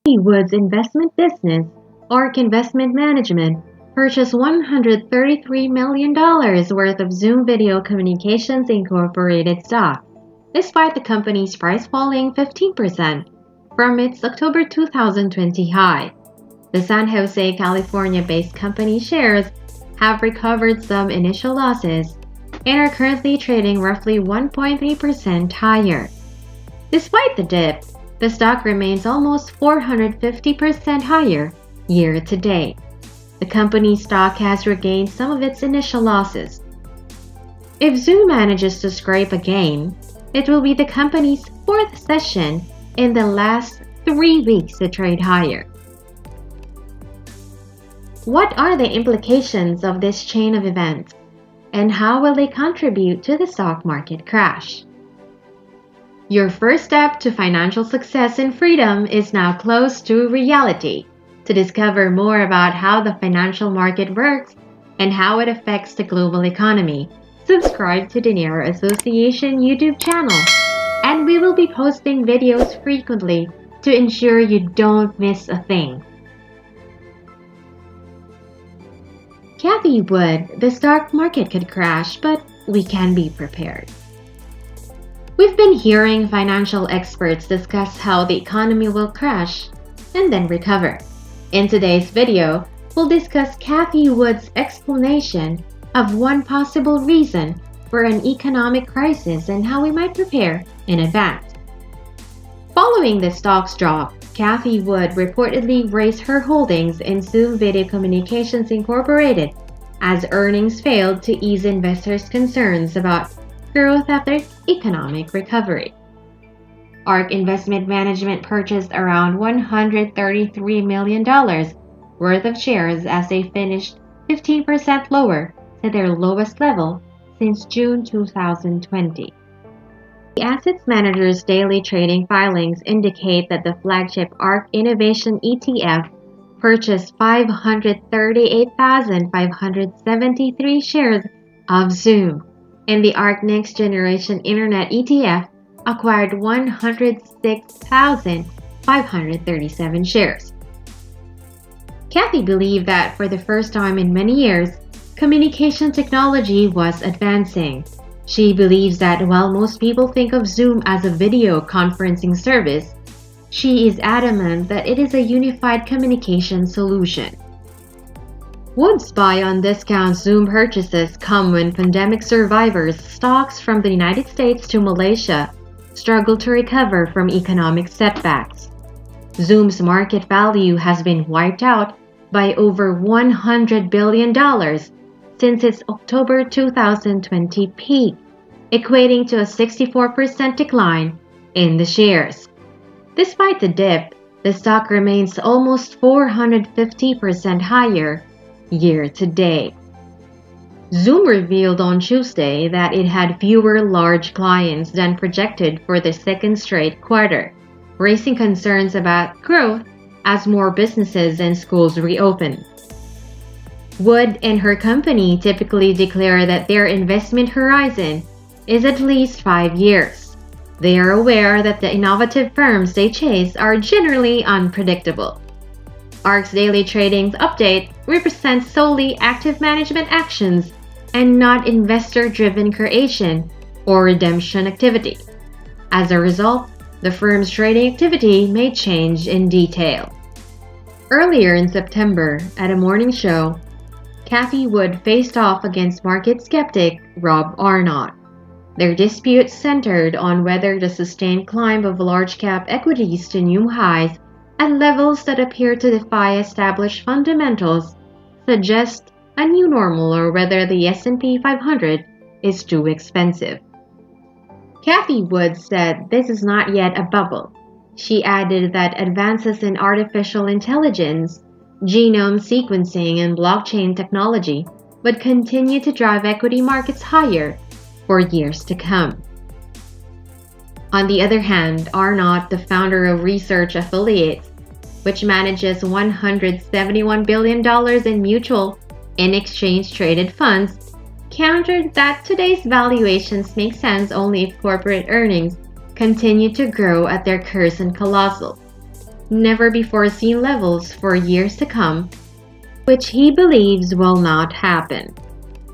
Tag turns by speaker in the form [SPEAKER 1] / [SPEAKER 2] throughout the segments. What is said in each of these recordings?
[SPEAKER 1] Cathie Wood's investment business, ARK Investment Management, purchased $133 million worth of Zoom Video Communications Incorporated stock, despite the company's price falling 15% from its October 2020 high. The San Jose, California-based company shares have recovered some initial losses and are currently trading roughly 1.3% higher. Despite the dip, the stock remains almost 450% higher year to date. The company's stock has regained some of its initial losses. If Zoom manages to scrape a gain, it will be the company's fourth session in the last 3 weeks to trade higher. What are the implications of this chain of events, and how will they contribute to the stock market crash? Your first step to financial success and freedom is now close to reality. To discover more about how the financial market works and how it affects the global economy, subscribe to the Nero Association YouTube channel, and we will be posting videos frequently to ensure you don't miss a thing. Cathie Wood, the stock market could crash, but we can be prepared. We've been hearing financial experts discuss how the economy will crash and then recover. In today's video, we'll discuss Cathie Wood's explanation of one possible reason for an economic crisis and how we might prepare in advance. Following the stock's drop, Cathie Wood reportedly raised her holdings in Zoom Video Communications Incorporated as earnings failed to ease investors' concerns about growth after economic recovery. ARK Investment Management purchased around $133 million worth of shares as they finished 15% lower to their lowest level since June 2020. The asset manager's daily trading filings indicate that the flagship ARK Innovation ETF purchased 538,573 shares of Zoom, and the ARK Next Generation Internet ETF acquired 106,537 shares. Cathie believed that for the first time in many years, communication technology was advancing. She believes that while most people think of Zoom as a video conferencing service, she is adamant that it is a unified communication solution. Wood's buy on discount Zoom purchases come when pandemic survivors' stocks from the United States to Malaysia struggle to recover from economic setbacks. Zoom's market value has been wiped out by over $100 billion since its October 2020 peak, equating to a 64% decline in the shares. Despite the dip, the stock remains almost 450% higher year to date. Zoom revealed on Tuesday that it had fewer large clients than projected for the second straight quarter, raising concerns about growth as more businesses and schools reopen. Wood and her company typically declare that their investment horizon is at least 5 years. They are aware that the innovative firms they chase are generally unpredictable. ARK's daily trading update represents solely active management actions and not investor-driven creation or redemption activity. As a result, the firm's trading activity may change in detail. Earlier in September, at a morning show, Cathie Wood faced off against market skeptic Rob Arnott. Their dispute centered on whether the sustained climb of large-cap equities to new highs at levels that appear to defy established fundamentals suggest a new normal or whether the S&P 500 is too expensive. Cathie Wood said this is not yet a bubble. She added that advances in artificial intelligence, genome sequencing, and blockchain technology would continue to drive equity markets higher for years to come. On the other hand, Arnott, the founder of Research Affiliates, which manages $171 billion in mutual and exchange-traded funds, countered that today's valuations make sense only if corporate earnings continue to grow at their current colossal. never before seen levels for years to come, which he believes will not happen.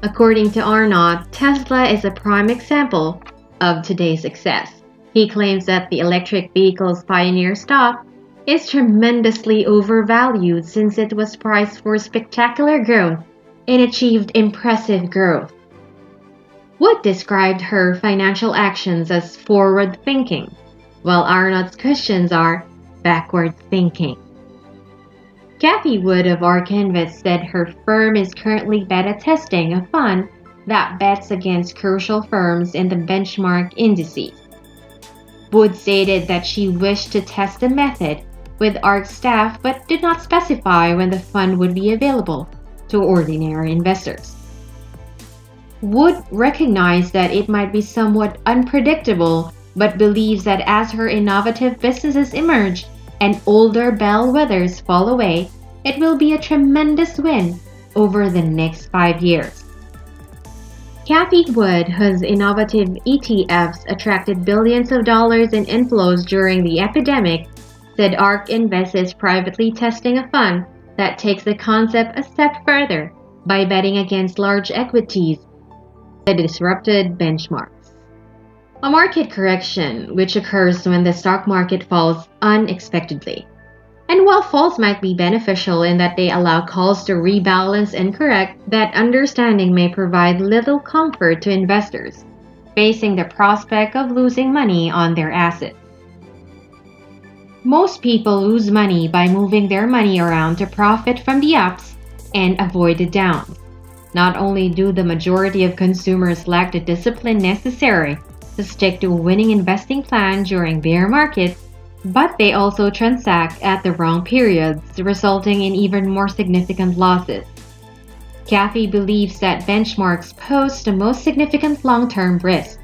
[SPEAKER 1] According to Arnott, Tesla is a prime example of today's success. He claims that the electric vehicle's pioneer stock is tremendously overvalued since it was priced for spectacular growth and achieved impressive growth. Wood described her financial actions as forward-thinking, while Arnott's questions are backward-thinking. Cathie Wood of ARK Invest said her firm is currently beta testing a fund that bets against crucial firms in the benchmark indices. Wood stated that she wished to test the method with ARK staff but did not specify when the fund would be available to ordinary investors. Wood recognized that it might be somewhat unpredictable but believes that as her innovative businesses emerge and older bellwethers fall away, it will be a tremendous win over the next 5 years. Cathie Wood, whose innovative ETFs attracted billions of dollars in inflows during the epidemic, said ARK Invest is privately testing a fund that takes the concept a step further by betting against large equities, the disrupted benchmarks. A market correction, which occurs when the stock market falls unexpectedly. And while falls might be beneficial in that they allow calls to rebalance and correct, that understanding may provide little comfort to investors facing the prospect of losing money on their assets. Most people lose money by moving their money around to profit from the ups and avoid the downs. Not only do the majority of consumers lack the discipline necessary to stick to a winning investing plan during bear markets, but they also transact at the wrong periods, resulting in even more significant losses. Cathie believes that benchmarks pose the most significant long-term risk,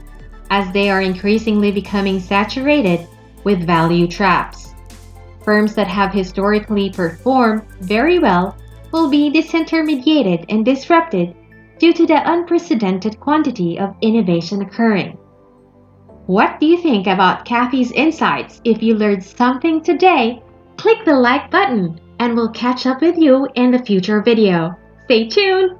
[SPEAKER 1] as they are increasingly becoming saturated with value traps. Firms that have historically performed very well will be disintermediated and disrupted due to the unprecedented quantity of innovation occurring. What do you think about Cathie's insights? If you learned something today, click the like button and we'll catch up with you in the future video. Stay tuned!